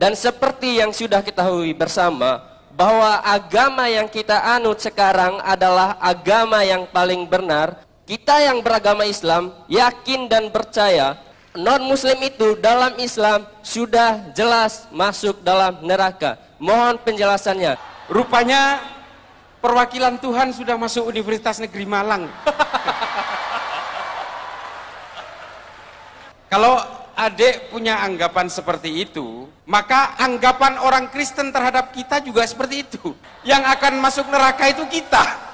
Dan seperti yang sudah kita ketahui bersama, bahwa agama yang kita anut sekarang adalah agama yang paling benar. Kita yang beragama Islam yakin dan percaya non-muslim itu dalam Islam sudah jelas masuk dalam neraka. Mohon penjelasannya. Rupanya perwakilan Tuhan sudah masuk Universitas Negeri Malang. Kalau adik punya anggapan seperti itu, maka anggapan orang Kristen terhadap kita juga seperti itu. Yang akan masuk neraka itu kita.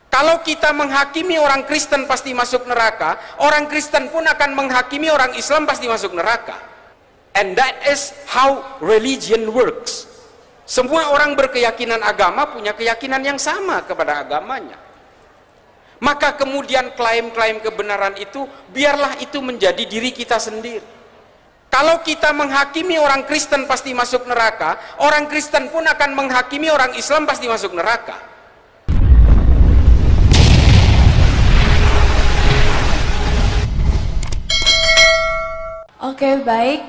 Kalau kita menghakimi orang Kristen pasti masuk neraka, orang Kristen pun akan menghakimi orang Islam pasti masuk neraka. And that is how religion works. Semua orang berkeyakinan agama punya keyakinan yang sama kepada agamanya. Maka kemudian klaim-klaim kebenaran itu, biarlah itu menjadi diri kita sendiri. Kalau kita menghakimi orang Kristen pasti masuk neraka, orang Kristen pun akan menghakimi orang Islam pasti masuk neraka. Oke, baik.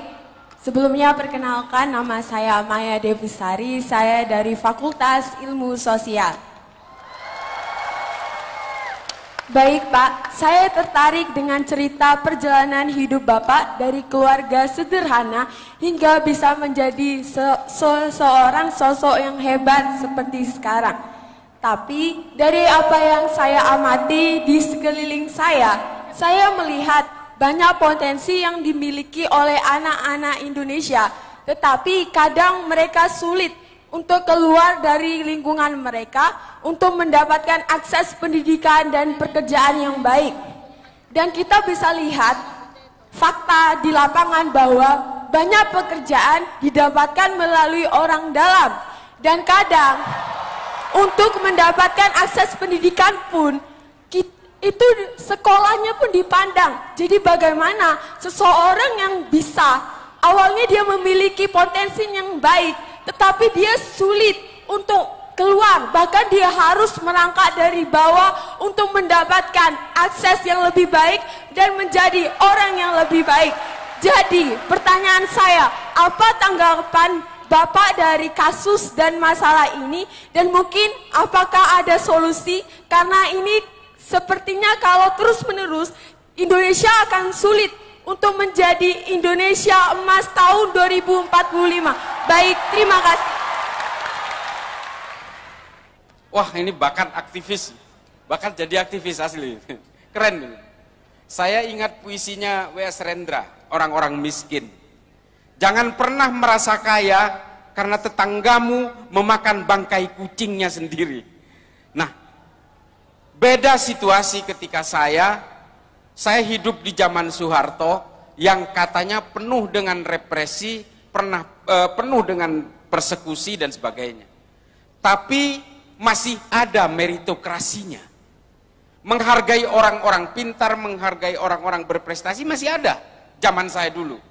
Sebelumnya perkenalkan, nama saya Maya Devisari, saya dari Fakultas Ilmu Sosial. Baik Pak, saya tertarik dengan cerita perjalanan hidup Bapak dari keluarga sederhana hingga bisa menjadi seorang sosok yang hebat seperti sekarang. Tapi dari apa yang saya amati di sekeliling saya melihat banyak potensi yang dimiliki oleh anak-anak Indonesia, tetapi kadang mereka sulit untuk keluar dari lingkungan mereka untuk mendapatkan akses pendidikan dan pekerjaan yang baik. Dan kita bisa lihat fakta di lapangan bahwa banyak pekerjaan didapatkan melalui orang dalam. Dan kadang untuk mendapatkan akses pendidikan pun itu sekolahnya pun dipandang. Jadi bagaimana seseorang yang bisa, awalnya dia memiliki potensi yang baik, tetapi dia sulit untuk keluar, bahkan dia harus merangkak dari bawah untuk mendapatkan akses yang lebih baik dan menjadi orang yang lebih baik. Jadi pertanyaan saya, apa tanggapan Bapak dari kasus dan masalah ini, dan mungkin apakah ada solusi? Karena ini sepertinya kalau terus-menerus Indonesia akan sulit untuk menjadi Indonesia emas tahun 2045. Baik, terima kasih. Wah, ini bakat aktivis. Bakat jadi aktivis asli. Keren. Saya ingat puisinya W.S. Rendra, Orang-orang Miskin. Jangan pernah merasa kaya karena tetanggamu memakan bangkai kucingnya sendiri. Nah, beda situasi ketika saya hidup di zaman Soeharto yang katanya penuh dengan represi, penuh dengan persekusi dan sebagainya. Tapi masih ada meritokrasinya. Menghargai orang-orang pintar, menghargai orang-orang berprestasi masih ada zaman saya dulu.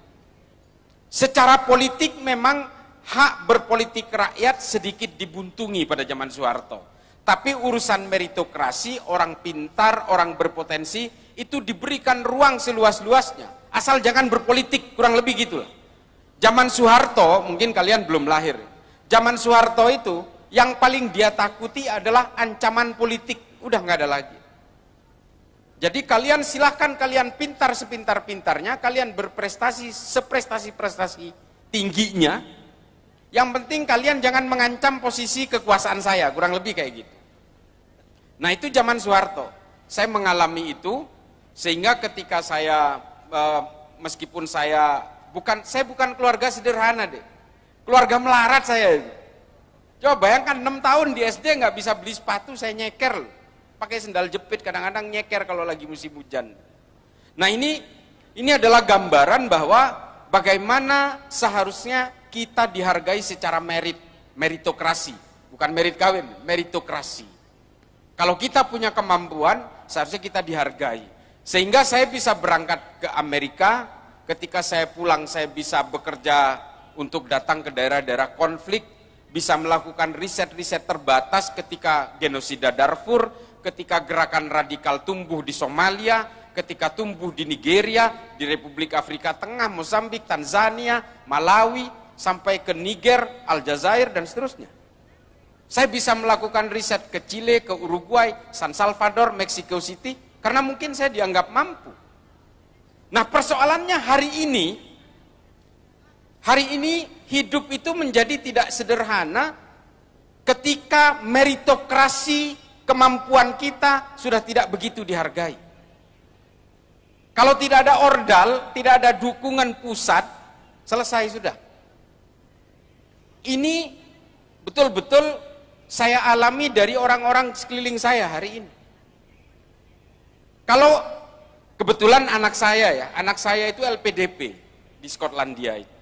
Secara politik memang hak berpolitik rakyat sedikit dibuntungi pada zaman Soeharto. Tapi urusan meritokrasi, orang pintar, orang berpotensi, itu diberikan ruang seluas-luasnya. Asal jangan berpolitik, kurang lebih gitulah. Zaman Soeharto, mungkin kalian belum lahir. Zaman Soeharto itu, yang paling dia takuti adalah ancaman politik. Udah nggak ada lagi. Jadi kalian silahkan kalian pintar sepintar-pintarnya, kalian berprestasi seprestasi-prestasi tingginya. Yang penting kalian jangan mengancam posisi kekuasaan saya, kurang lebih kayak gitu. Nah itu zaman Soeharto, saya mengalami itu, sehingga ketika saya, meskipun saya bukan keluarga sederhana deh, keluarga melarat saya. Coba bayangkan 6 tahun di SD nggak bisa beli sepatu, saya nyeker, pakai sendal jepit, kadang-kadang nyeker kalau lagi musim hujan. Nah ini adalah gambaran bahwa bagaimana seharusnya kita dihargai secara meritokrasi, bukan merit kawin, meritokrasi. Kalau kita punya kemampuan, seharusnya kita dihargai. Sehingga saya bisa berangkat ke Amerika, ketika saya pulang saya bisa bekerja untuk datang ke daerah-daerah konflik, bisa melakukan riset-riset terbatas ketika genosida Darfur, ketika gerakan radikal tumbuh di Somalia, ketika tumbuh di Nigeria, di Republik Afrika Tengah, Mozambik, Tanzania, Malawi. sampai ke Niger, Aljazair, dan seterusnya. Saya bisa melakukan riset ke Chile, ke Uruguay, San Salvador, Mexico City, karena mungkin saya dianggap mampu. Nah, persoalannya hari ini hidup itu menjadi tidak sederhana ketika meritokrasi kemampuan kita sudah tidak begitu dihargai. Kalau tidak ada ordal, tidak ada dukungan pusat, selesai sudah. Ini betul-betul saya alami dari orang-orang sekeliling saya hari ini. Kalau kebetulan anak saya itu LPDP di Skotlandia itu.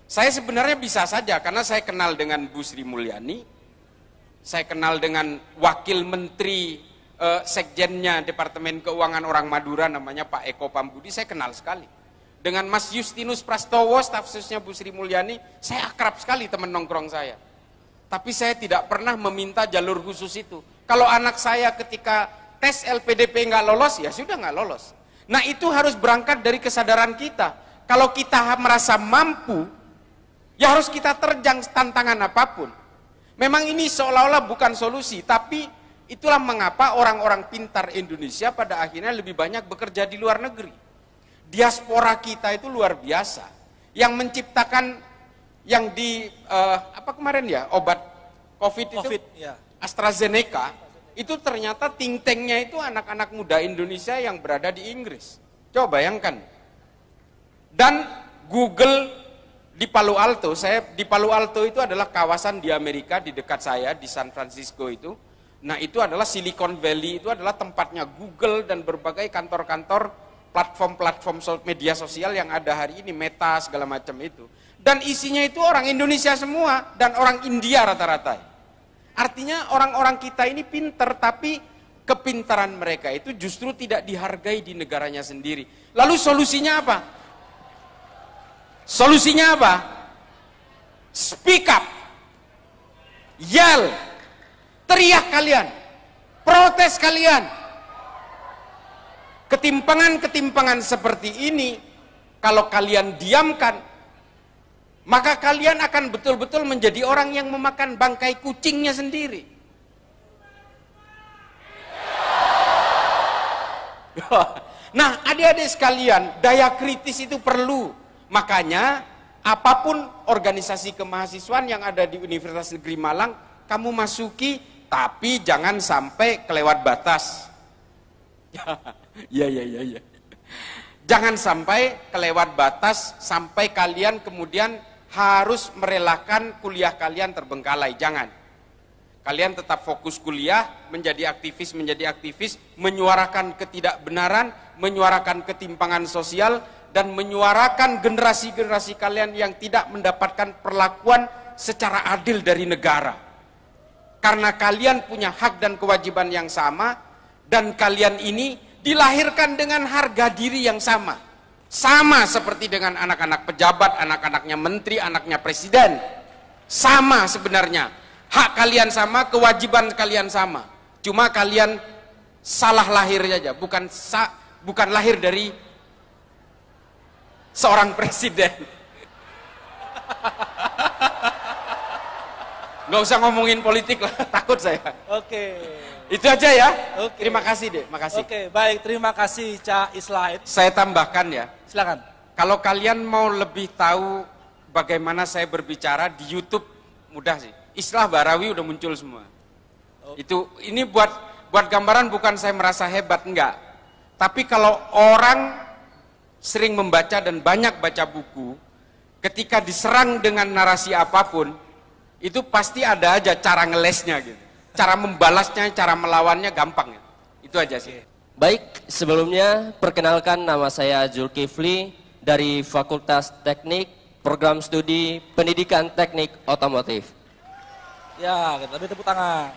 Saya sebenarnya bisa saja karena saya kenal dengan Bu Sri Mulyani, saya kenal dengan wakil menteri sekjennya Departemen Keuangan orang Madura namanya Pak Eko Pambudi, saya kenal sekali. Dengan Mas Justinus Prastowo, staf khususnya Bu Sri Mulyani, saya akrab sekali teman nongkrong saya. Tapi saya tidak pernah meminta jalur khusus itu. Kalau anak saya ketika tes LPDP nggak lolos, ya sudah nggak lolos. Nah, itu harus berangkat dari kesadaran kita. Kalau kita merasa mampu, ya harus kita terjang tantangan apapun. Memang ini seolah-olah bukan solusi, tapi itulah mengapa orang-orang pintar Indonesia pada akhirnya lebih banyak bekerja di luar negeri. Diaspora kita itu luar biasa. Yang menciptakan yang di kemarin ya, obat COVID itu ya. AstraZeneca, itu ternyata think tanknya itu anak-anak muda Indonesia yang berada di Inggris. Coba bayangkan. Dan Google di Palo Alto, di Palo Alto itu adalah kawasan di Amerika di dekat saya di San Francisco itu. Nah, itu adalah Silicon Valley, itu adalah tempatnya Google dan berbagai kantor-kantor platform-platform media sosial yang ada hari ini, Meta segala macam itu. Dan isinya itu orang Indonesia semua dan orang India rata-rata. Artinya orang-orang kita ini pinter, tapi kepintaran mereka itu justru tidak dihargai di negaranya sendiri. Lalu solusinya apa? Solusinya apa? Speak up, yell, teriak kalian, protes kalian. Ketimpangan-ketimpangan seperti ini, kalau kalian diamkan, maka kalian akan betul-betul menjadi orang yang memakan bangkai kucingnya sendiri. Nah, adik-adik sekalian, daya kritis itu perlu. Makanya, apapun organisasi kemahasiswaan yang ada di Universitas Negeri Malang, kamu masuki, tapi jangan sampai kelewat batas. Ya. Jangan sampai kelewat batas, sampai kalian kemudian harus merelakan kuliah kalian terbengkalai. Jangan. Kalian tetap fokus kuliah, menjadi aktivis, menyuarakan ketidakbenaran, menyuarakan ketimpangan sosial, dan menyuarakan generasi-generasi kalian yang tidak mendapatkan perlakuan secara adil dari negara. Karena kalian punya hak dan kewajiban yang sama, dan kalian ini dilahirkan dengan harga diri yang sama. Sama seperti dengan anak-anak pejabat, anak-anaknya menteri, anaknya presiden. Sama sebenarnya. Hak kalian sama, kewajiban kalian sama. Cuma kalian salah lahir saja, bukan lahir dari seorang presiden. Nggak usah ngomongin politik lah, takut saya. Oke. Itu aja ya. Oke. Terima kasih deh, makasih. Oke, baik, terima kasih Cak Islaid. Saya tambahkan ya. Silakan. Kalau kalian mau lebih tahu bagaimana saya berbicara di YouTube, mudah sih. Islah Barawi udah muncul semua. Ini buat gambaran, bukan saya merasa hebat, enggak. Tapi kalau orang sering membaca dan banyak baca buku, ketika diserang dengan narasi apapun, itu pasti ada aja cara ngelesnya gitu. Cara membalasnya, cara melawannya gampang ya. Itu aja sih. Baik, sebelumnya perkenalkan, nama saya Zulkifli dari Fakultas Teknik, Program Studi Pendidikan Teknik Otomotif. Ya, kita beri tepuk tangan.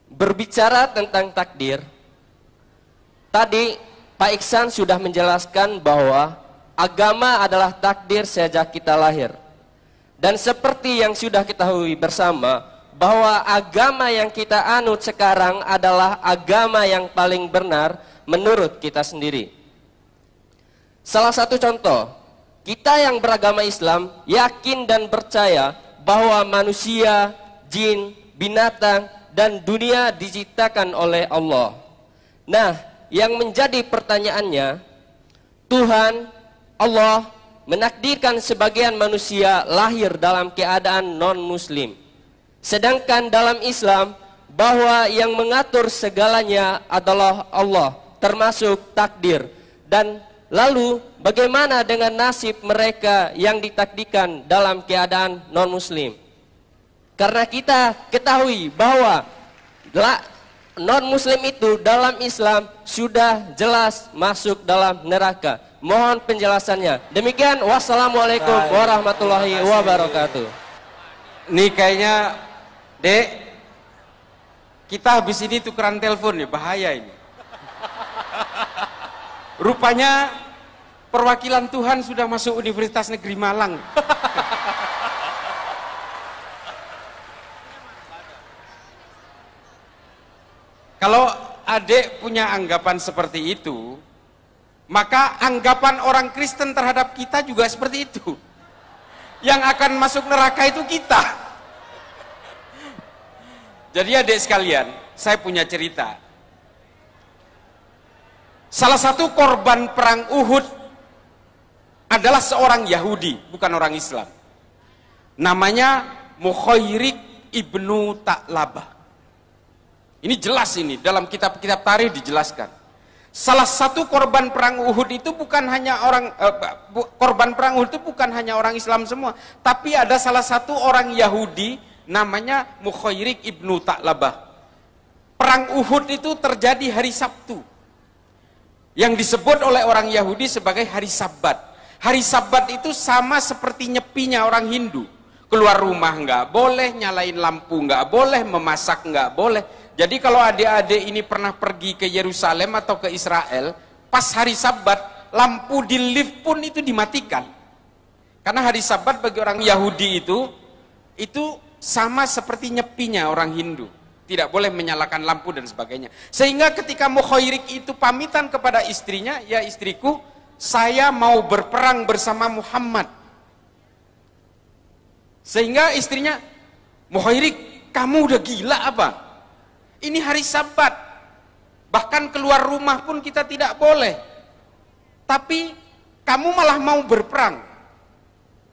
Berbicara tentang takdir, tadi Pak Iksan sudah menjelaskan bahwa agama adalah takdir sejak kita lahir. Dan seperti yang sudah kita ketahui bersama, bahwa agama yang kita anut sekarang adalah agama yang paling benar menurut kita sendiri. Salah satu contoh, kita yang beragama Islam yakin dan percaya bahwa manusia, jin, binatang, dan dunia diciptakan oleh Allah. Nah, yang menjadi pertanyaannya, Tuhan Allah menakdirkan sebagian manusia lahir dalam keadaan non-muslim. Sedangkan dalam Islam, bahwa yang mengatur segalanya adalah Allah, termasuk takdir. Dan lalu bagaimana dengan nasib mereka yang ditakdirkan dalam keadaan non-muslim? Karena kita ketahui bahwa non-muslim itu dalam Islam sudah jelas masuk dalam neraka. Mohon penjelasannya. Demikian, wassalamualaikum warahmatullahi wabarakatuh. Nih kayaknya, Dek, kita habis ini tukeran telepon ya, bahaya ini. Rupanya perwakilan Tuhan sudah masuk Universitas Negeri Malang. Kalau adik punya anggapan seperti itu, maka anggapan orang Kristen terhadap kita juga seperti itu. Yang akan masuk neraka itu kita. Jadi adik sekalian, saya punya cerita. Salah satu korban perang Uhud adalah seorang Yahudi, bukan orang Islam. Namanya Mukhairik ibnu Ta'labah. Ini jelas ini, dalam kitab-kitab tarikh dijelaskan. Salah satu korban perang Uhud itu bukan hanya orang Islam semua, tapi ada salah satu orang Yahudi namanya Mukhairik ibnu Ta'labah. Perang Uhud itu terjadi hari Sabtu, yang disebut oleh orang Yahudi sebagai hari Sabat. Hari Sabat itu sama seperti nyepinya orang Hindu. Keluar rumah nggak boleh, nyalain lampu nggak boleh, memasak nggak boleh. Jadi kalau adik-adik ini pernah pergi ke Yerusalem atau ke Israel, pas hari Sabat, lampu di lift pun itu dimatikan. Karena hari Sabat bagi orang Yahudi itu sama seperti nyepinya orang Hindu. Tidak boleh menyalakan lampu dan sebagainya. Sehingga ketika Mukhairik itu pamitan kepada istrinya, ya istriku, saya mau berperang bersama Muhammad. Sehingga istrinya, Mukhairik, kamu udah gila apa? Ini hari Sabat, bahkan keluar rumah pun kita tidak boleh. Tapi kamu malah mau berperang.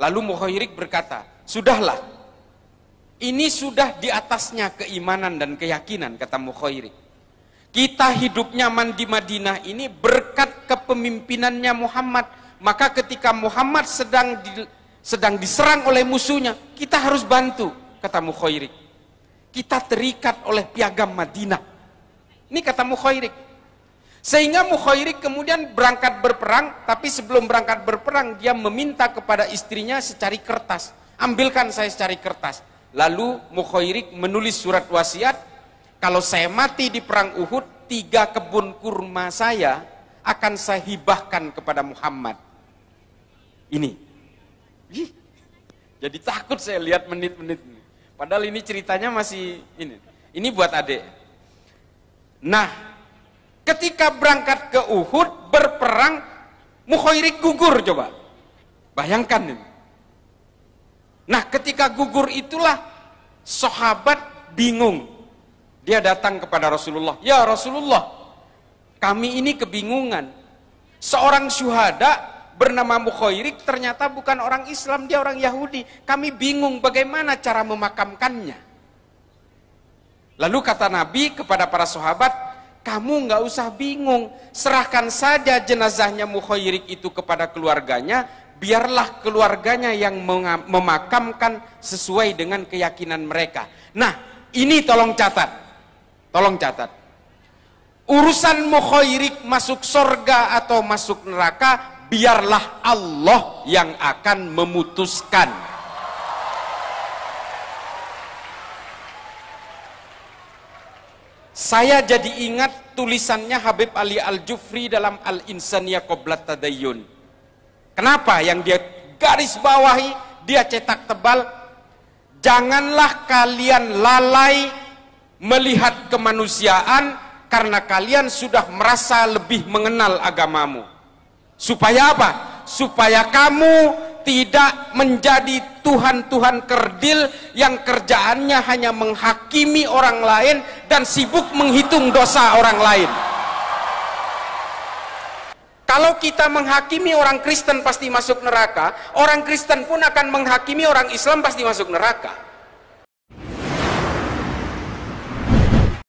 Lalu Mukhairik berkata, sudahlah, ini sudah di atasnya keimanan dan keyakinan, kata Mukhairik. Kita hidup nyaman di Madinah ini berkat kepemimpinannya Muhammad. Maka ketika Muhammad sedang diserang oleh musuhnya, kita harus bantu, kata Mukhairik. Kita terikat oleh piagam Madinah. Ini kata Mukhairik. Sehingga Mukhairik kemudian berangkat berperang, tapi sebelum berangkat berperang dia meminta kepada istrinya secari kertas. Ambilkan saya secari kertas. Lalu Mukhairik menulis surat wasiat, kalau saya mati di perang Uhud, 3 kebun kurma saya akan saya hibahkan kepada Muhammad. Ini. Jadi takut saya lihat menit-menit ini. Padahal ini ceritanya masih ini. Ini buat adik. Nah, ketika berangkat ke Uhud berperang, Mukhairik gugur coba. Bayangkan ini. Nah, ketika gugur itulah sahabat bingung. Dia datang kepada Rasulullah. Ya Rasulullah, kami ini kebingungan. Seorang syuhada bernama Mukhairik ternyata bukan orang Islam, dia orang Yahudi. Kami bingung bagaimana cara memakamkannya. Lalu kata Nabi kepada para sahabat, kamu nggak usah bingung, serahkan saja jenazahnya Mukhairik itu kepada keluarganya, biarlah keluarganya yang memakamkan sesuai dengan keyakinan mereka. Nah, ini tolong catat. Tolong catat. Urusan Mukhairik masuk surga atau masuk neraka, biarlah Allah yang akan memutuskan. Saya jadi ingat tulisannya Habib Ali Al-Jufri dalam Al-Insaniyah Qoblat Tadayyun. Kenapa? Yang dia garis bawahi, dia cetak tebal, janganlah kalian lalai melihat kemanusiaan karena kalian sudah merasa lebih mengenal agamamu. Supaya apa? supaya kamu tidak menjadi Tuhan-Tuhan kerdil yang kerjaannya hanya menghakimi orang lain dan sibuk menghitung dosa orang lain. Kalau kita menghakimi orang Kristen pasti masuk neraka, orang Kristen pun akan menghakimi orang Islam pasti masuk neraka.